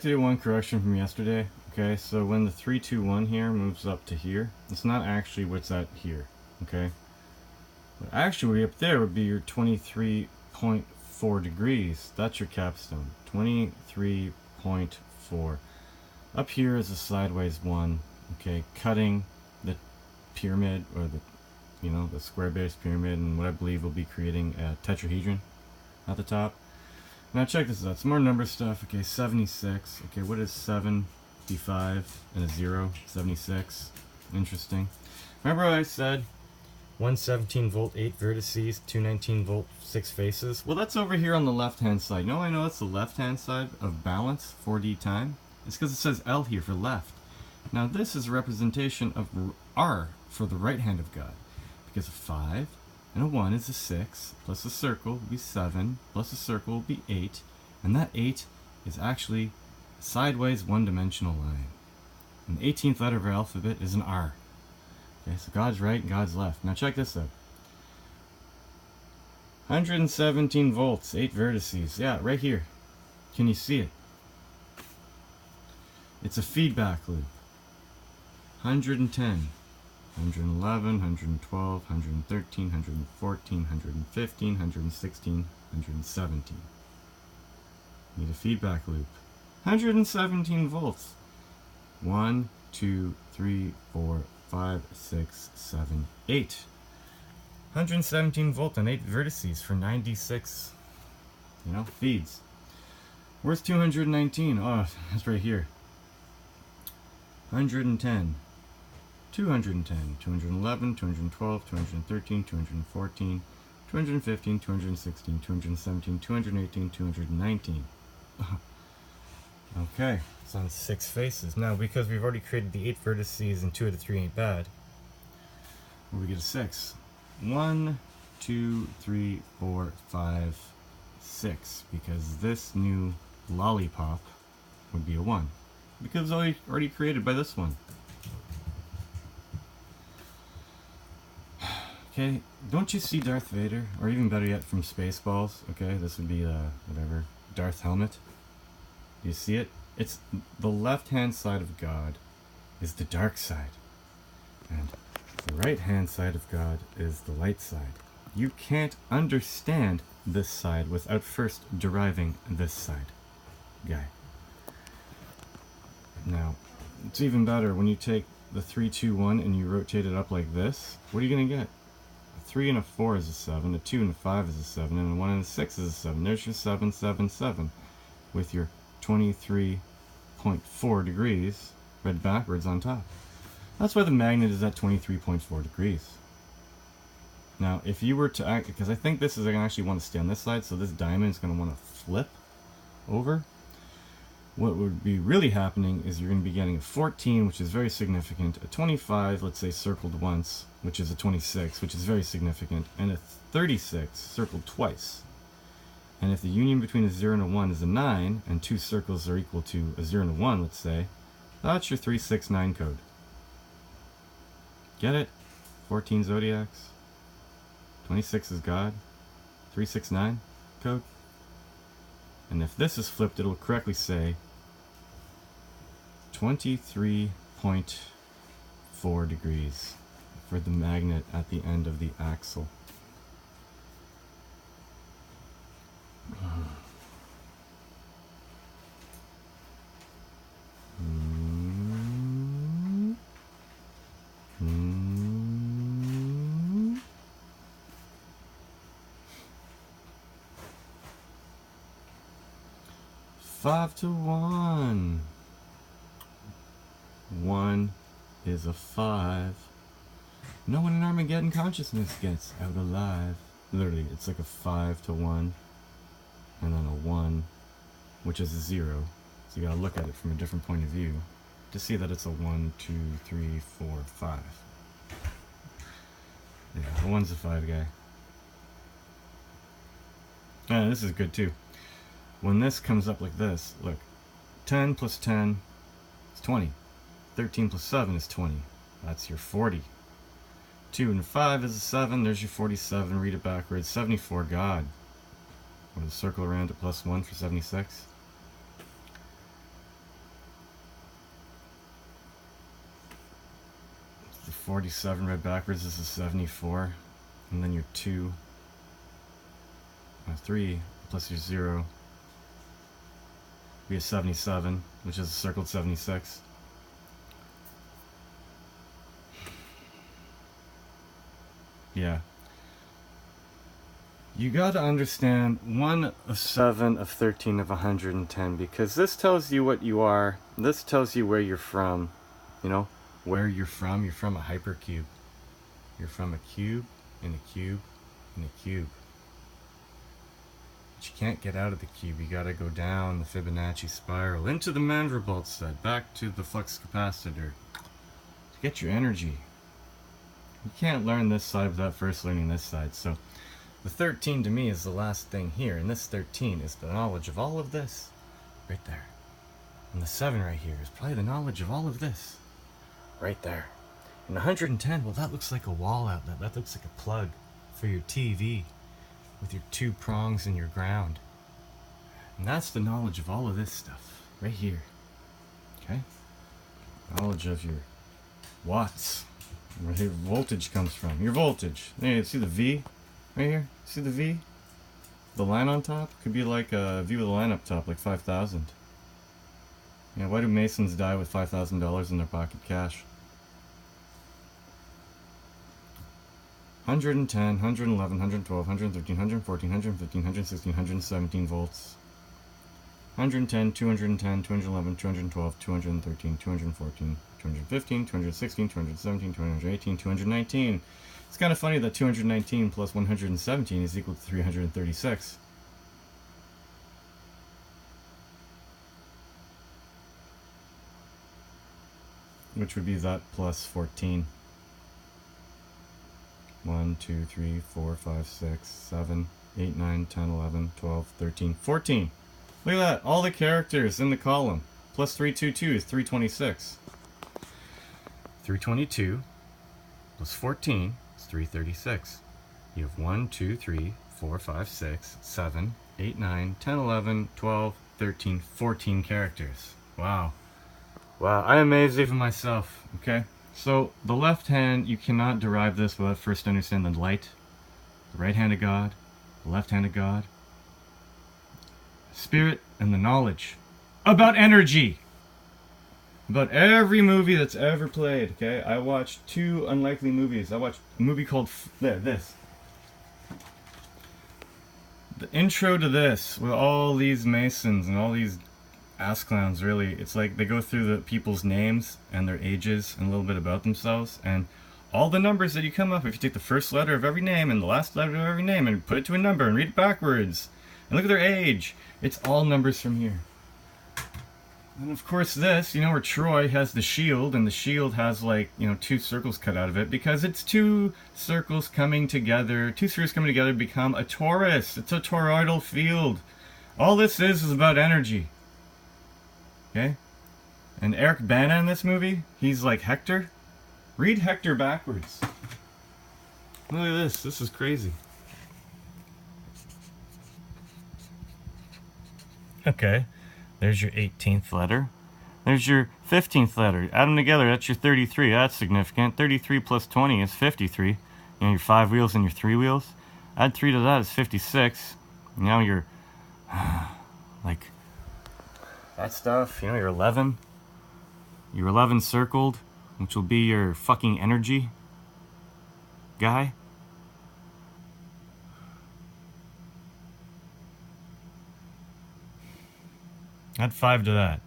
like to do one correction from yesterday. Okay, so when the 3, 2, 1 here moves up to here, it's not actually what's at here. Okay, but actually up there would be your 23.4 degrees. That's your capstone. 23.4. Up here is a sideways 1. Okay, cutting the pyramid, or the the square base pyramid, and what I believe will be creating a tetrahedron at the top. Now check this out, some more number stuff. Okay, 76. Okay, what is 75 and a 0? 76. Interesting. Remember what I said? 117 volt, 8 vertices, 219 volt, 6 faces. Well, that's over here on the left hand side. You know, I know it's the left hand side of balance, 4D time. It's because it says L here for left. Now this is a representation of R for the right hand of God. Because a 5 and a 1 is a 6, plus a circle will be 7, plus a circle will be 8, and that 8 is actually a sideways one-dimensional line. And the 18th letter of our alphabet is an R. Okay, so God's right and God's left. Now check this out. 117 volts, 8 vertices. Yeah, right here. Can you see it? It's a feedback loop. 110. 111, 112, 113, 114, 115, 116, 117. Need a feedback loop. 117 volts. 1, 2, 3, 4, 5, 6, 7, 8. 117 volt and 8 vertices for 96, feeds. Where's 219? Oh, that's right here. 110. 210, 211, 212, 213, 214, 215, 216, 217, 218, 219. Okay, it's on 6 faces. Now, because we've already created the 8 vertices and 2 out of 3 ain't bad, we get a 6. 1, 2, 3, 4, 5, 6. Because this new lollipop would be a 1. Because it's already created by this one. Okay, don't you see Darth Vader? Or even better yet, from Spaceballs? Okay, this would be, whatever, Darth Helmet. Do you see it? It's the left-hand side of God is the dark side. And the right-hand side of God is the light side. You can't understand this side without first deriving this side. Guy. Now, it's even better when you take the 3, 2, 1 and you rotate it up like this. What are you going to get? 3 and a 4 is a 7, a 2 and a 5 is a 7, and a 1 and a 6 is a 7. There's your 7, 7, 7 with your 23.4 degrees read backwards on top. That's why the magnet is at 23.4 degrees. Now, if you were to act, because I think this is going to actually want to stay on this side, so this diamond is going to want to flip over. What would be really happening is you're going to be getting a 14, which is very significant, a 25, let's say circled once, which is a 26, which is very significant, and a 36 circled twice. And if the union between a 0 and a 1 is a 9, and 2 circles are equal to a 0 and a 1, let's say, that's your 369 code. Get it? 14 zodiacs, 26 is God, 369 code. And if this is flipped, it'll correctly say 23.4 degrees for the magnet at the end of the axle. Five to 1. 1 is a 5. No one in Armageddon consciousness gets out alive. Literally, it's like a 5 to 1, and then a 1, which is a 0. So you gotta look at it from a different point of view to see that it's a 1, 2, 3, 4, 5. Yeah, the 1's a 5 guy. And this is good too. When this comes up like this, look, 10 plus 10 is 20. 13 plus 7 is 20. That's your 40. 2 and 5 is a 7. There's your 47. Read it backwards. 74, God. With a circle around it, plus 1 for 76. 47 read backwards. This is 74. And then your 2, 3 plus your 0 be a 77, which is circled 76. Yeah. You gotta understand 1 of 7 of 13 of 110, because this tells you what you are. This tells you where you're from. You know, where you're from. You're from a hypercube. You're from a cube, and a cube, and a cube. But you can't get out of the cube. You gotta go down the Fibonacci spiral, into the Mandelbrot set, back to the flux capacitor, to get your energy. You can't learn this side without first learning this side. So the 13 to me is the last thing here, and this 13 is the knowledge of all of this right there. And the 7 right here is probably the knowledge of all of this right there. And 110, well, that looks like a wall outlet. That looks like a plug for your TV with your 2 prongs and your ground. And that's the knowledge of all of this stuff right here. Okay? Knowledge of your watts, where your voltage comes from. Your voltage. Hey, see the V right here? See the V? The line on top? Could be like a V with a line up top, like 5,000. Yeah, why do Masons die with $5,000 in their pocket cash? 110, 111, 112, 113, 114, 115, 116, 117 volts. 110, 210, 211, 212, 213, 214, 215, 216, 217, 218, 219. It's kind of funny that 219 plus 117 is equal to 336. Which would be that plus 14. 1, 2, 3, 4, 5, 6, 7, 8, 9, 10, 11, 12, 13, 14. Look at that. All the characters in the column. Plus 322 is 326. 322 plus 14 is 336. You have 1, 2, 3, 4, 5, 6, 7, 8, 9, 10, 11, 12, 13, 14 characters. Wow. Wow, I amaze even myself, okay? So, the left hand, you cannot derive this without first understanding the light, the right hand of God, the left hand of God, spirit, and the knowledge about energy. About every movie that's ever played, okay? I watched 2 unlikely movies. I watched a movie called, this. The intro to this, with all these Masons and all these ass clowns, really, it's like they go through the people's names and their ages and a little bit about themselves, and all the numbers that you come up, if you take the first letter of every name and the last letter of every name and put it to a number and read it backwards and look at their age, it's all numbers from here. And of course this, you know, where Troy has the shield, and the shield has, like, you know, 2 circles cut out of it, because it's 2 circles coming together, 2 spheres coming together to become a torus. It's a toroidal field. All this is about energy. Okay? And Eric Bana in this movie, he's like Hector. Read Hector backwards. Look at this. This is crazy. Okay. There's your 18th letter. There's your 15th letter. Add them together. That's your 33. That's significant. 33 plus 20 is 53. You know, your 5 wheels and your 3 wheels. Add 3 to that is 56. Now you're like that stuff, you know, your 11. Your 11 circled, which will be your fucking energy guy. Add 5 to that.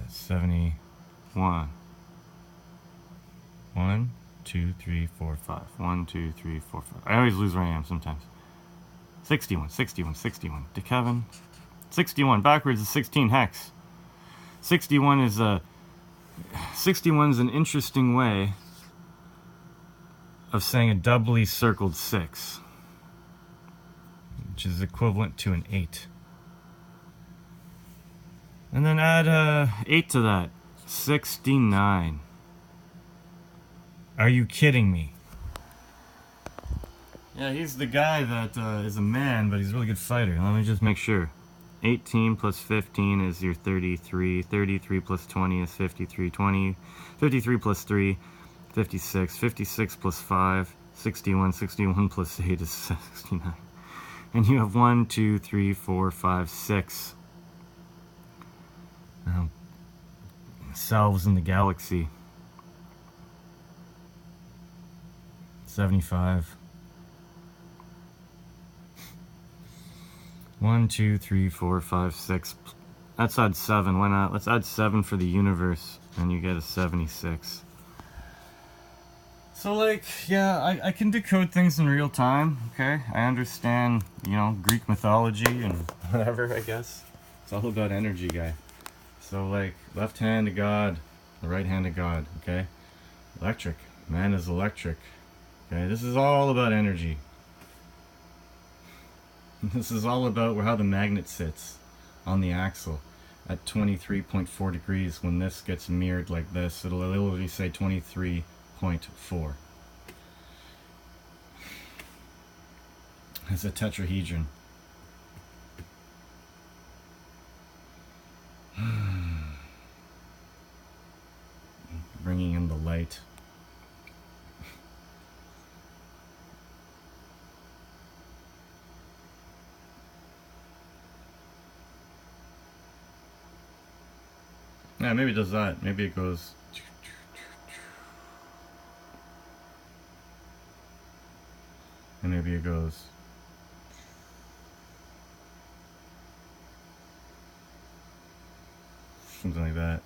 71. 1, 2, 3, 4, 5. 1, 2, 3, 4, 5. I always lose where I am sometimes. 61, 61, 61. To Kevin. 61 backwards is 16 hex. 61 is a 61 is an interesting way of saying a doubly circled 6, which is equivalent to an 8. And then add 8 to that. 69. Are you kidding me? Yeah, he's the guy that is a man, but he's a really good fighter. Let me just make sure. 18 plus 15 is your 33. 33 plus 20 is 53. 53 plus 3, 56. 56 plus 5, 61. 61 plus 8 is 69. And you have 1, 2, 3, 4, 5, 6 selves in the galaxy. 75. 1, 2, 3, 4, 5, 6. Let's add 7. Why not? Let's add 7 for the universe, and you get a 76. So, like, yeah, I can decode things in real time, okay? I understand, you know, Greek mythology and whatever, I guess. It's all about energy, guy. So, like, left hand of God, the right hand of God, okay? Electric. Man is electric. Okay, this is all about energy. This is all about how the magnet sits on the axle at 23.4 degrees. When this gets mirrored like this, it'll literally say 23.4. It's a tetrahedron. Bringing in the light. Yeah, maybe it does that. Maybe it goes. And maybe it goes. Something like that.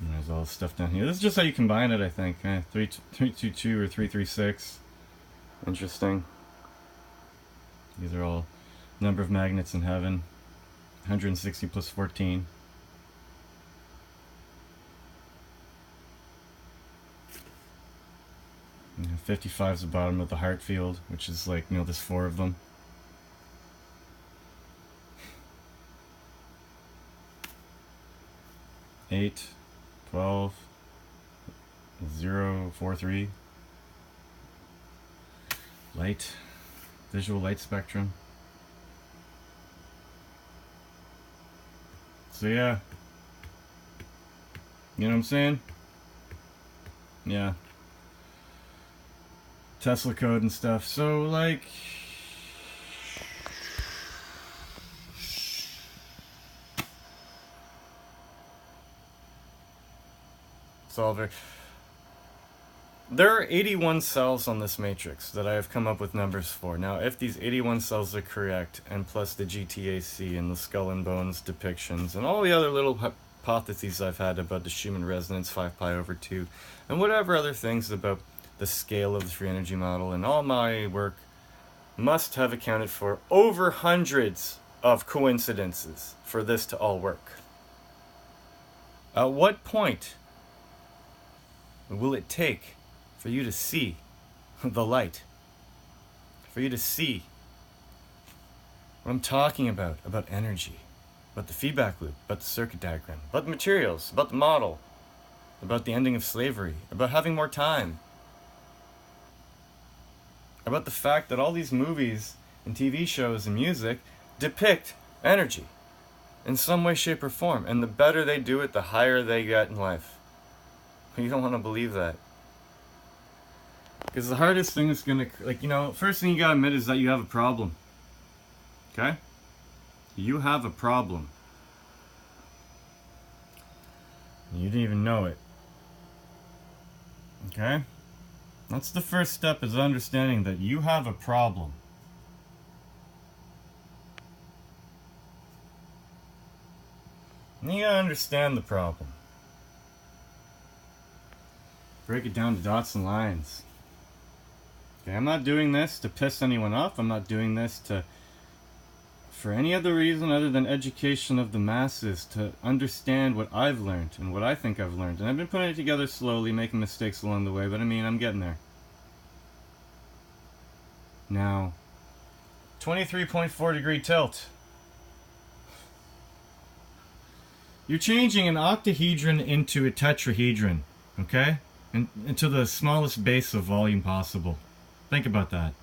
And there's all this stuff down here. This is just how you combine it, I think. 322 or 336. Interesting. These are all number of magnets in heaven. 160 plus 14. And 55 is the bottom of the heart field, which is like, you know, there's 4 of them. Eight, 12, 0, 4, 3. Light, visual light spectrum. So yeah, you know what I'm saying? Yeah. Tesla code and stuff. So like, solver. There are 81 cells on this matrix that I have come up with numbers for. Now, if these 81 cells are correct, and plus the GTAC and the skull and bones depictions, and all the other little hypotheses I've had about the Schumann resonance 5 pi over 2, and whatever other things about the scale of the free energy model, and all my work must have accounted for over hundreds of coincidences for this to all work. At what point will it take for you to see the light? For you to see what I'm talking about energy, about the feedback loop, about the circuit diagram, about the materials, about the model, about the ending of slavery, about having more time, about the fact that all these movies and TV shows and music depict energy in some way, shape, or form. And the better they do it, the higher they get in life. You don't want to believe that. Because the hardest thing is going to, like, you know, first thing you got to admit is that you have a problem. Okay? You have a problem. You didn't even know it. Okay? That's the first step, is understanding that you have a problem. And you gotta understand the problem. Break it down to dots and lines. Okay, I'm not doing this to piss anyone off. I'm not doing this for any other reason other than education of the masses, to understand what I've learned and what I think I've learned. And I've been putting it together slowly, making mistakes along the way, but I mean, I'm getting there. Now, 23.4 degree tilt. You're changing an octahedron into a tetrahedron, okay? And into the smallest base of volume possible. Think about that.